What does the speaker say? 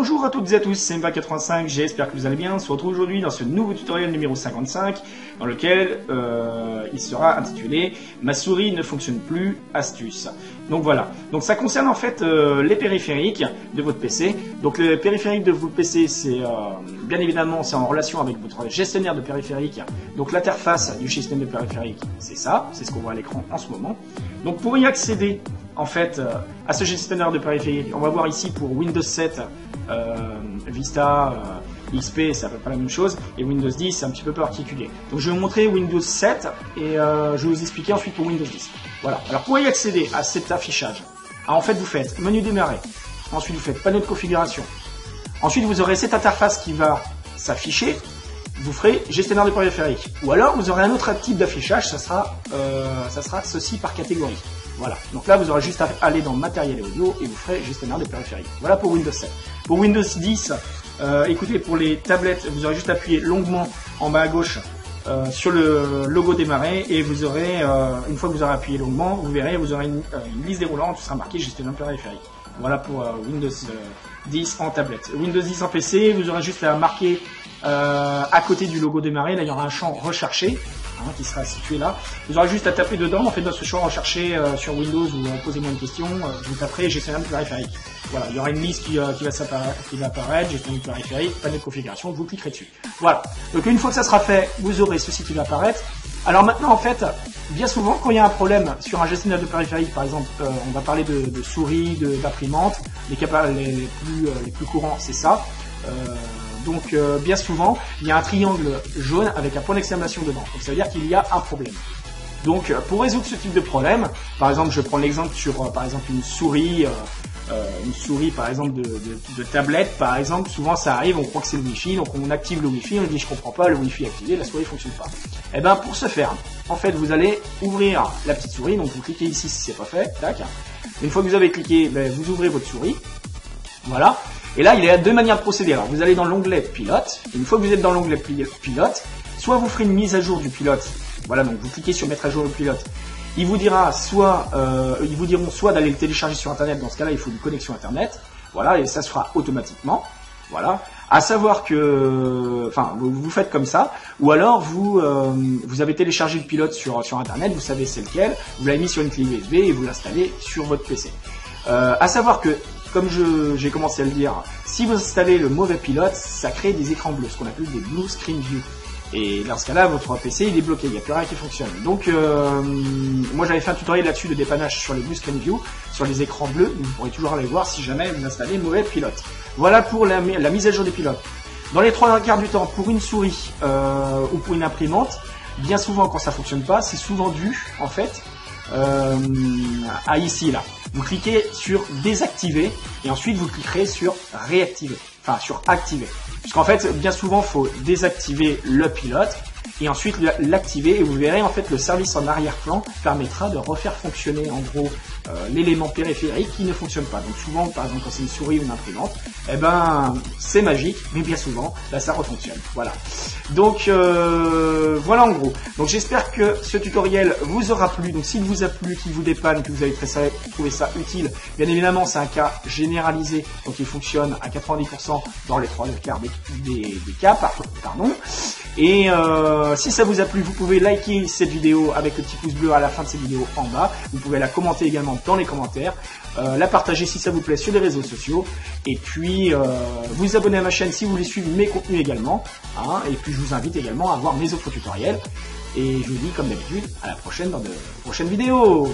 Bonjour à toutes et à tous, c'est Mba85, j'espère que vous allez bien. On se retrouve aujourd'hui dans ce nouveau tutoriel numéro 55 dans lequel il sera intitulé Ma souris ne fonctionne plus, astuce. Donc voilà, donc ça concerne en fait les périphériques de votre PC. Donc les périphériques de votre PC, c'est bien évidemment c'est en relation avec votre gestionnaire de périphériques. Donc l'interface du gestionnaire de périphériques, c'est ça, c'est ce qu'on voit à l'écran en ce moment. Donc pour y accéder en fait à ce gestionnaire de périphériques, on va voir ici pour Windows 7, Vista, XP, c'est à peu près la même chose, et Windows 10 c'est un petit peu particulier. Donc je vais vous montrer Windows 7 et je vais vous expliquer ensuite pour Windows 10. Voilà, alors pour y accéder à cet affichage, en fait vous faites menu démarrer, ensuite vous faites panneau de configuration, ensuite vous aurez cette interface qui va s'afficher, vous ferez gestionnaire de périphériques, ou alors vous aurez un autre type d'affichage, ça sera ceci par catégorie. Voilà, donc là vous aurez juste à aller dans matériel et audio et vous ferez gestionnaire de périphériques. Voilà pour Windows 7. Pour Windows 10, écoutez, pour les tablettes, vous aurez juste à appuyer longuement en bas à gauche sur le logo démarrer et vous aurez, une fois que vous aurez appuyé longuement, vous verrez, vous aurez une liste déroulante où sera marqué gestionnaire de périphériques. Voilà pour Windows 10 en tablette. Windows 10 en PC, vous aurez juste à marquer à côté du logo démarrer, là il y aura un champ recherché qui sera situé là. Vous aurez juste à taper dedans, en fait dans ce champ recherché sur Windows ou posez-moi une question, vous taperez gestionnaire de périphériques. Voilà, il y aura une liste qui va apparaître, gestionnaire de périphériques, panneau de configuration, vous cliquerez dessus. Voilà, donc une fois que ça sera fait, vous aurez ceci qui va apparaître. Alors maintenant en fait, bien souvent quand il y a un problème sur un gestionnaire de périphériques, par exemple, on va parler de souris, d'imprimante, les plus courants c'est ça. Donc bien souvent, il y a un triangle jaune avec un point d'exclamation dedans. Donc ça veut dire qu'il y a un problème. Donc pour résoudre ce type de problème, par exemple, je prends l'exemple sur par exemple une souris par exemple de tablette, par exemple, souvent ça arrive, on croit que c'est le Wi-Fi, donc on active le Wi-Fi, on dit je comprends pas, le Wi-Fi est activé, la souris fonctionne pas. Et bien pour ce faire, en fait vous allez ouvrir la petite souris, donc vous cliquez ici si c'est pas fait, tac. Une fois que vous avez cliqué, vous ouvrez votre souris, voilà. Et là, il y a deux manières de procéder. Alors, vous allez dans l'onglet Pilote. Et une fois que vous êtes dans l'onglet Pilote, soit vous ferez une mise à jour du pilote. Voilà, donc vous cliquez sur mettre à jour le pilote. Il vous dira ils vous diront soit d'aller le télécharger sur Internet. Dans ce cas-là, il faut une connexion Internet. Voilà, et ça se fera automatiquement. Voilà. À savoir que, enfin, vous faites comme ça. Ou alors, vous avez téléchargé le pilote sur Internet. Vous savez c'est lequel. Vous l'avez mis sur une clé USB et vous l'installez sur votre PC. À savoir que, comme j'ai commencé à le dire, si vous installez le mauvais pilote, ça crée des écrans bleus, ce qu'on appelle des Blue Screen View. Et dans ce cas-là, votre PC il est bloqué, il n'y a plus rien qui fonctionne. Donc, moi j'avais fait un tutoriel là-dessus de dépannage sur les Blue Screen View, sur les écrans bleus, donc vous pourrez toujours aller voir si jamais vous installez le mauvais pilote. Voilà pour la mise à jour des pilotes. Dans les 3/4 du temps, pour une souris ou pour une imprimante, bien souvent quand ça ne fonctionne pas, c'est souvent dû en fait à ici là. Vous cliquez sur désactiver et ensuite vous cliquerez sur réactiver, enfin sur activer. Puisqu'en fait, bien souvent, il faut désactiver le pilote et ensuite l'activer et vous verrez en fait le service en arrière-plan permettra de refaire fonctionner en gros l'élément périphérique qui ne fonctionne pas. Donc souvent, par exemple, quand c'est une souris ou une imprimante, eh ben c'est magique, mais bien souvent, là ça refonctionne. Voilà. Donc voilà en gros. Donc j'espère que ce tutoriel vous aura plu. Donc s'il vous a plu, qu'il vous dépanne, que vous avez trouvé ça utile, bien évidemment c'est un cas généralisé, donc il fonctionne à 90% dans les 3/4 des cas, pardon. Et si ça vous a plu, vous pouvez liker cette vidéo avec le petit pouce bleu à la fin de cette vidéo en bas. Vous pouvez la commenter également dans les commentaires, la partager si ça vous plaît sur les réseaux sociaux. Et puis vous abonner à ma chaîne si vous voulez suivre mes contenus également. Et puis je vous invite également à voir mes autres tutoriels. Et je vous dis comme d'habitude à la prochaine dans de prochaines vidéos.